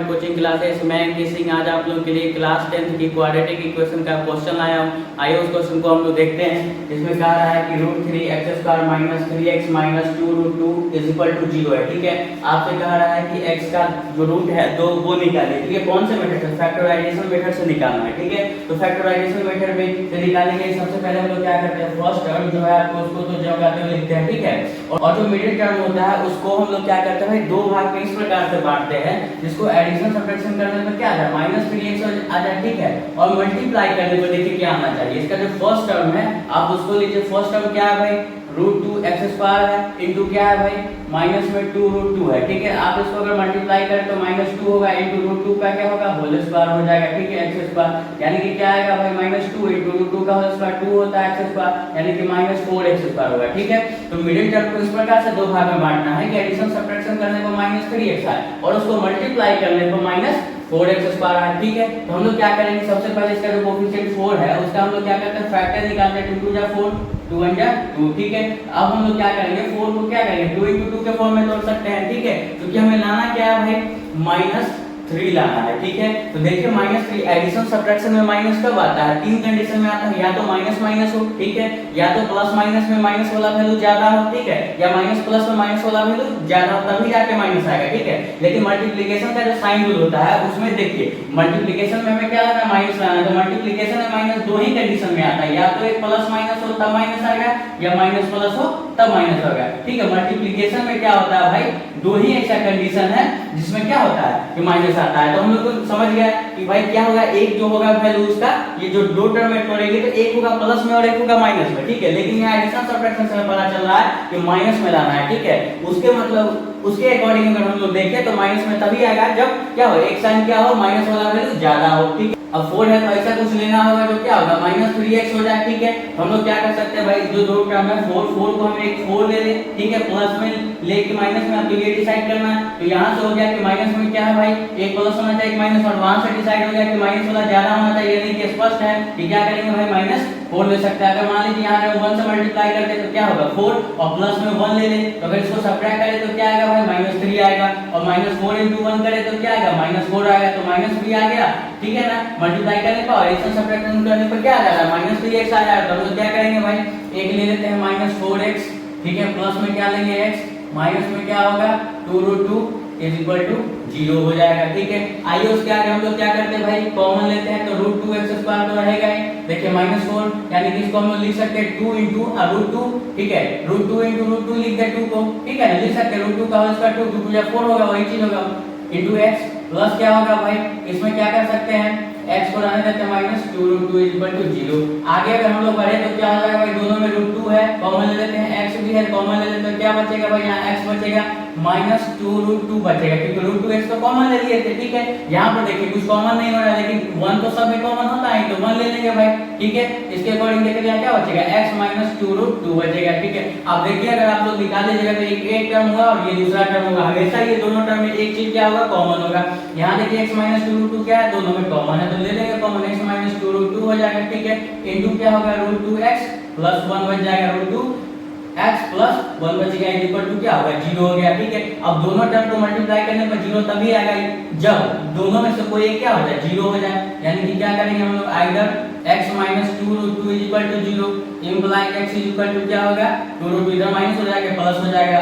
Square coaching classes. मैं अंकित सिंह आज आप लोगों के लिए क्लास 10th की क्वाड्रेटिक इक्वेशन का क्वेश्चन लाया हूँ। आइए उस क्वेश्चन को हम लोग देखते हैं। इसमें कहा रहा है कि √3x² minus 3x minus 2√2 is equal to 0 है। ठीक है, आपसे कहा रहा है कि x का जो रूट है दो वो निकालिए। ठीक है, कौन से मेथड से? फैक्टराइजेशन मेथड से निकालना है। ठीक है, तो फैक्टराइजेशन मेथड में से निकालने के लिए सबसे पहले हम लोग क्या करते हैं, फर्स्ट टर्म जो है आपको उसको तो जब आते हुए लिखते हैं। ठीक है, और जो मिडिल टर्म होता है उसको हम लोग क्या करते हैं भाई, दो भाग में इस प्रकार से बांटते हैं जिसको एडिशन सब्ट्रैक्शन करने पर क्या है -3x आ जाए। ठीक है, और मल्टीप्लाई करने पर देखिए क्या आना चाहिए। इसका जो फर्स्ट टर्म है आप उसको लीजिए। फर्स्ट टर्म क्या है भाई, √2x² है इनटू क्या है भाई, माइनस में 2√2 है। ठीक है, आप इसको अगर मल्टीप्लाई करें तो -2 होगा इनटू √2 का क्या होगा, होल स्क्वायर हो जाएगा। ठीक है, x², यानी कि क्या आएगा भाई, -2 इनटू √2 का होल स्क्वायर 2 होता है x², यानी कि -4x² होगा। ठीक है, तो मिडिल टर्म को इस प्रकार से दो भाग में बांटना है कि एडिशन सब्ट्रैक्शन करने पर -3x आए और उसको मल्टीप्लाई करने पर -4x² आए। ठीक है, तो हम लोग क्या करेंगे, सबसे पहले इसका जो कोएफिशिएंट 4 है उसका हम लोग क्या करते हैं, फैक्टर निकालते हैं। 2 × 4 2 × 2। ठीक है, अब हम लोग क्या करेंगे, 4 को क्या करेंगे 2 × 2 के फॉर्म में तोड़ सकते हैं। ठीक है, क्योंकि हमें लाना क्या है भाई, -3 लाना है। ठीक है, तो देखिए -3 एडिशन सब्ट्रैक्शन में माइनस कब आता है, तीन कंडीशन में आता है, या तो माइनस माइनस हो, ठीक है, या तो प्लस माइनस में माइनस वाला वैल्यू ज्यादा हो, ठीक है, या माइनस प्लस में माइनस वाला वैल्यू ज्यादा हो, तभी जाके माइनस आएगा। ठीक है, लेकिन मल्टीप्लिकेशन का जो साइन रूल होता है उसमें देखिए मल्टीप्लिकेशन में हमें क्या लाना है, माइनस लाना है। तो मल्टीप्लिकेशन में माइनस दो ही कंडीशन में आता है, या तो एक प्लस माइनस हो तब माइनस आएगा, या माइनस प्लस हो तब माइनस होगा। ठीक है, मल्टीप्लिकेशन में क्या होता है भाई, दो ही ऐसा कंडीशन है जिसमें क्या होता है कि माइनस आता है। तो हम लोग को समझ गया कि भाई क्या होगा, एक जो होगा वैल्यू उसका, ये जो दो टर्म में तोड़ेंगे तो एक होगा प्लस में और एक होगा माइनस में। ठीक है, लेकिन यहाँ एडिशन सब्ट्रैक्शन से पता चल रहा है कि माइनस में लाना है। ठीक है, उसके मतलब उसके अकॉर्डिंग अगर हम लोग देखें तो माइनस में तभी आएगा जब क्या हो, एक साइन क्या हो, माइनस वाला वैल्यू ज्यादा हो। ठीक है, अब 4 है तो ऐसा कुछ लेना होगा जो क्या होगा, -3x हो जाए। ठीक है, तो हम लोग क्या कर सकते हैं भाई, जो दो टर्म है 4 को हम एक 4 ले ले। ठीक है, प्लस में लेके माइनस में आपको ये डिसाइड करना है। तो यहाँ से हो गया कि माइनस में क्या है भाई, एक प्लस होना चाहिए, एक माइनस, और वहां से डिसाइड हो गया कि माइनस वाला ज्यादा होना चाहिए, यानी कि स्पष्ट है कि क्या करेंगे भाई, -4 ले सकते हैं। अगर मान लीजिए यहाँ पे 1 से मल्टीप्लाई करते तो क्या होगा 4, और प्लस में 1 ले ले तो अगर इसको सब्ट्रैक्ट करें तो क्या आएगा भाई, -3 आएगा, और -4 × 1 करें तो क्या आएगा, -4 आएगा, तो -3 आ गया। ठीक है ना, मल्टीप्लाई करने पर और एडिशन सब्ट्रैक्शन करने पर क्या आ जा रहा है, -3x आ जाएगा। तो हम क्या करेंगे भाई, एक ले लेते हैं -4x, ठीक है, प्लस में क्या लेंगे x, माइनस में क्या होगा 2√2 इज इक्वल टू 0 हो जाएगा। ठीक है, आइए उसके आगे हम लोग क्या करते हैं भाई, कॉमन लेते हैं। तो √2x² तो रहेगा ही, देखिए -4, यानी कि इसको हम लोग लिख सकते हैं 2 × √2। ठीक है, √2 × √2 लिख दे 2 को। ठीक है, लिख सकते हैं √2 का होल स्क्वायर 2 2 × 4 होगा, वही चीज होगा, इनटू x प्लस क्या होगा भाई, इसमें क्या कर सकते हैं, x को रहने देते हैं -2√2 इज इक्वल टू 0। आगे अगर हम लोग बढ़े तो क्या हो जाएगा भाई, दोनों में √2 है, कॉमन ले लेते हैं, x भी है कॉमन ले लेते हैं, क्या बचेगा भाई, यहाँ x बचेगा -2√2 बचेगा, क्योंकि √2x तो कॉमन ले लिए थे। ठीक है, यहाँ पर देखिए कुछ कॉमन नहीं हो रहा है, लेकिन 1 तो सब में कॉमन होता है, तो 1 ले लेंगे भाई। ठीक है, इसके अकॉर्डिंग देखिए यहाँ क्या बचेगा, x -2√2 बचेगा। ठीक है, अब देखिए अगर आप लोग निकाल लीजिएगा तो एक टर्म होगा और ये दूसरा टर्म होगा, हमेशा ये दोनों टर्म में एक चीज क्या होगा, कॉमन होगा। यहाँ देखिए x -2√2 क्या है, दोनों में कॉमन है, तो ले लेंगे कॉमन, x -2√2 हो जाएगा। ठीक है, इनटू क्या होगा, √2x प्लस 1 बच जाएगा, √2x प्लस 1 बचेगा इक्वल टू क्या होगा, 0 हो गया। ठीक है, अब दोनों टर्म को मल्टीप्लाई करने पर 0 तभी आएगा जब दोनों में से कोई एक क्या हो जाए, 0 हो जाए, यानी कि क्या करेंगे हम लोग, either x -2√2 is equal to 0 implies x is equal to क्या होगा, 2√2 इधर माइनस हो जाएगा प्लस हो जाएगा,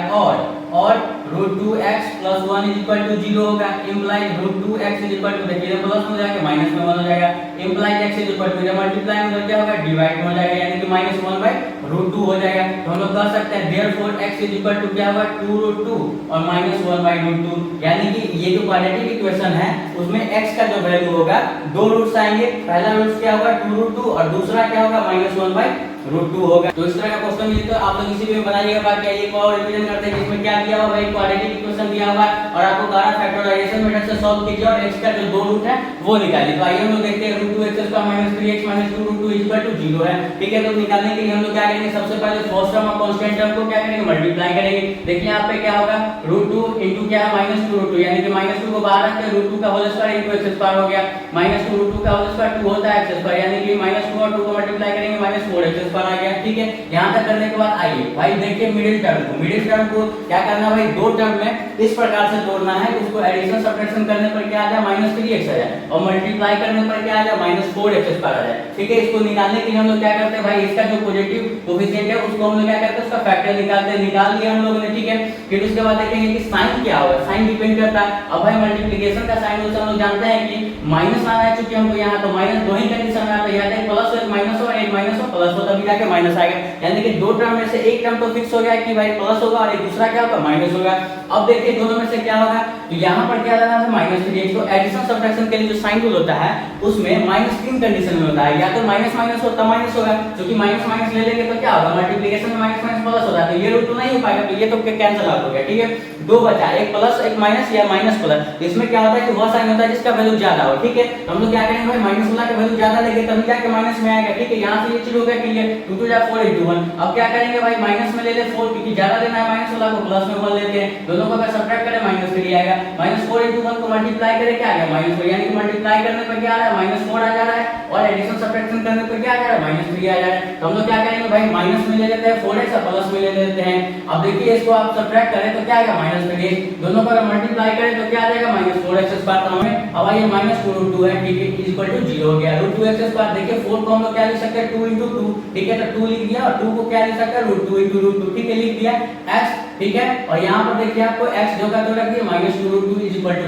और √2x plus 1 is equal to 0 होगा, implies √2x is equal to, देखिए प्लस में जाके माइनस में 1 हो जाएगा, implies x is equal to, इधर मल्टीप्लाई में क्या होगा, डिवाइड हो जाएगा, यानी कि -1/√2 हो जाएगा। तो हम लोग कह सकते हैं therefore x is equal to क्या होगा, 2√2 और -1/√2, यानी कि ये जो क्वाड्रेटिक इक्वेशन है उसमें x का जो वैल्यू होगा, दो रूट्स आएंगे, पहला रूट क्या होगा 2√2 और दूसरा क्या होगा -1/√2 होगा। तो इस तरह का क्वेश्चन मिले तो आप लोग इसी में बनाइएगा। बाकी एक और रिवीजन करते हैं जिसमें क्या दिया हुआ है, क्वाड्रेटिक इक्वेशन दिया हुआ है और आपको कहा फैक्टराइजेशन मेथड से सॉल्व कीजिए और x का जो दो रूट है वो निकालिए। तो आइए हम लोग देखते हैं, √2x² -3x 2√2 is equal to 0 है। ठीक है, तो निकालने के लिए हम लोग क्या करेंगे, सबसे पहले फर्स्ट टर्म और कांस्टेंट टर्म को क्या करेंगे, मल्टीप्लाई करेंगे। देखिए यहाँ पे क्या होगा, √2 × क्या है -2√2, यानी कि -2 को बाहर रख के √2 का होल स्क्वायर इनटू x² हो गया, -2√2 का होल स्क्वायर 2 होता है x², यानी कि -2 और 2 को मल्टीप्लाई करेंगे -4x² स्क्वायर आ गया, ठीक है। यहाँ तक करने के बाद आइए भाई देखिए मिडिल टर्म को क्या करना भाई, दो टर्म में इस प्रकार से जोड़ना है, उसको एडिशन सब्ट्रैक्शन करने पर क्या आ जाए -3x आ जाए, और मल्टीप्लाई करने पर क्या आ जाए -4x स्क्वायर आ जाए, ठीक है। इसको निकालने के लिए हम लोग क्या करते हैं भाई, इसका जो पॉजिटिव कोएफिशिएंट है उसको हम लोग क्या करते हैं, उसका फैक्टर निकालते हैं, निकाल लिया हम लोगों ने, ठीक है। फिर उसके बाद देखेंगे कि साइन क्या होगा, साइन डिपेंड करता है। अब भाई मल्टीप्लिकेशन का साइन हम लोग जानते हैं कि माइनस आना है, चूंकि हमको यहाँ तो माइनस दो ही कंडीशन में आता है, या तो प्लस हो माइनस हो, एक माइनस हो प्लस हो, तभी जाके माइनस आएगा। यानी कि दो टर्म में से एक टर्म तो फिक्स हो गया कि भाई प्लस होगा और एक दूसरा क्या होगा माइनस होगा। अब देखिए दोनों में से क्या होगा, तो यहाँ पर क्या रहना है -3x, तो एडिशन सब्ट्रैक्शन के लिए जो साइन रूल होता है उसमें -3 कंडीशन में होता है, या तो माइनस माइनस हो तब माइनस होगा, क्योंकि माइनस माइनस ले लेंगे तो क्या होगा, मल्टीप्लिकेशन में माइनस माइनस प्लस होता है, तो ये रूल तो नहीं हो पाएगा, तो ये तो कैंसिल आउट हो गया, ठीक है। दो बचा, एक प्लस एक माइनस या माइनस प्लस। इसमें क्या होता है कि वह साइन होता है जिसका वैल्यू ज्यादा हो, ठीक है। तो हम लोग क्या करेंगे भाई, माइनस वाला का वैल्यू ज्यादा लेंगे तभी जाके माइनस में आएगा, ठीक है। यहाँ से ये चीज हो गया क्लियर, 2 2 जा 4 × 1। अब क्या करेंगे भाई, माइनस में ले ले 4, क्योंकि ज्यादा लेना है माइनस वाला को, प्लस में 1 लेते हैं, दोनों को अगर सब्ट्रैक्ट करें -3 आएगा, -4 × 1 को मल्टीप्लाई करें क्या आ गया -4, यानी कि मल्टीप्लाई करने पर क्या आ रहा है -4 आ जा रहा है, और एडिशन सब्ट्रैक्शन करने पर क्या आ जा रहा है -3 आ जा रहा है। तो हम लोग क्या करेंगे भाई, माइनस में ले लेते हैं 4x और प्लस में ले लेते हैं। अब देखिए इसको आप सब्ट्रैक्ट करें तो क्या आएगा -3x, दोनों को अगर मल्टीप्लाई करें तो क्या आ जाएगा -4x स्क्वायर। तो हमें अब ये -2 है, ठीक है, इक्वल टू 0 हो गया। √2x स्क्वायर देखिए 4 को हम लोग क्या लिख सकते हैं 2 × 2, ठीक है, तो 2 लिख दिया, और 2 को क्या लिख सकते हैं √2 × √2, ठीक है, लिख दिया x, ठीक है। और यहाँ पर देखिए आपको x जो का जो रख दिया -2√2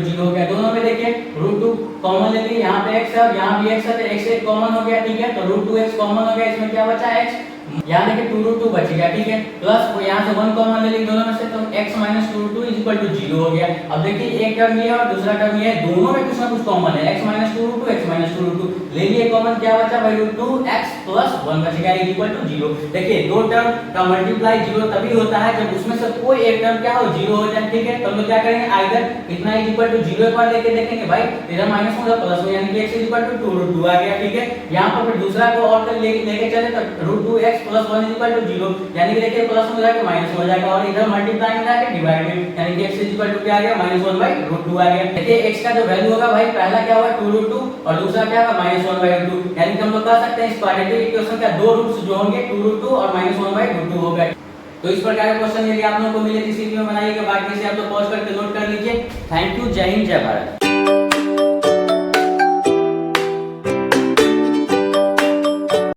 0 हो गया। दोनों में देखिए √2 कॉमन ले लिए, यहाँ पे x है और यहाँ भी x है, तो x एक कॉमन हो गया, ठीक है, तो √2x कॉमन हो गया, इसमें क्या बचा x, यानी कि 2√2 बच गया, ठीक है, प्लस वो यहाँ से 1 कॉमन ले ली दोनों में से, तो x - 2√2 0 हो गया। अब देखिए एक टर्म ये है और दूसरा टर्म ये है, दोनों में कुछ ना कुछ कॉमन है, x - 2√2 x - 2√2 ले लिए कॉमन, क्या बचा भाई √2x + 1 बच गया = 0। देखिए दो टर्म का मल्टीप्लाई 0 तभी होता है जब उसमें से कोई एक टर्म क्या हो 0 हो जाए, ठीक है। तो हम लोग क्या करेंगे, आइदर इतना = 0 एक बार लेके देखेंगे भाई, इधर माइनस होगा प्लस हो, यानी कि x = 2√2 आ गया, ठीक है। यहाँ पर फिर दूसरा को और लेके चले तो √2x + 1 = 0, यानी कि देखिए प्लस हो जाएगा माइनस हो जाएगा, और इधर मल्टीप्लाई में जाके डिवाइड में, यानी कि x = क्या आ गया -1/√2 आ गया। देखिए x का जो वैल्यू होगा भाई, पहला क्या होगा 2√2 और दूसरा क्या होगा -1/√2, यानी कि हम लोग कह सकते हैं इस क्वाड्रेटिक इक्वेशन का दो रूट्स जो होंगे 2√2 और -1/√2 होगा। तो इस प्रकार के क्वेश्चन यदि आप लोगों को मिले किसी भी में बनाइएगा, बाकी से आप लोग पॉज करके नोट कर लीजिए। थैंक यू, जय हिंद, जय भारत।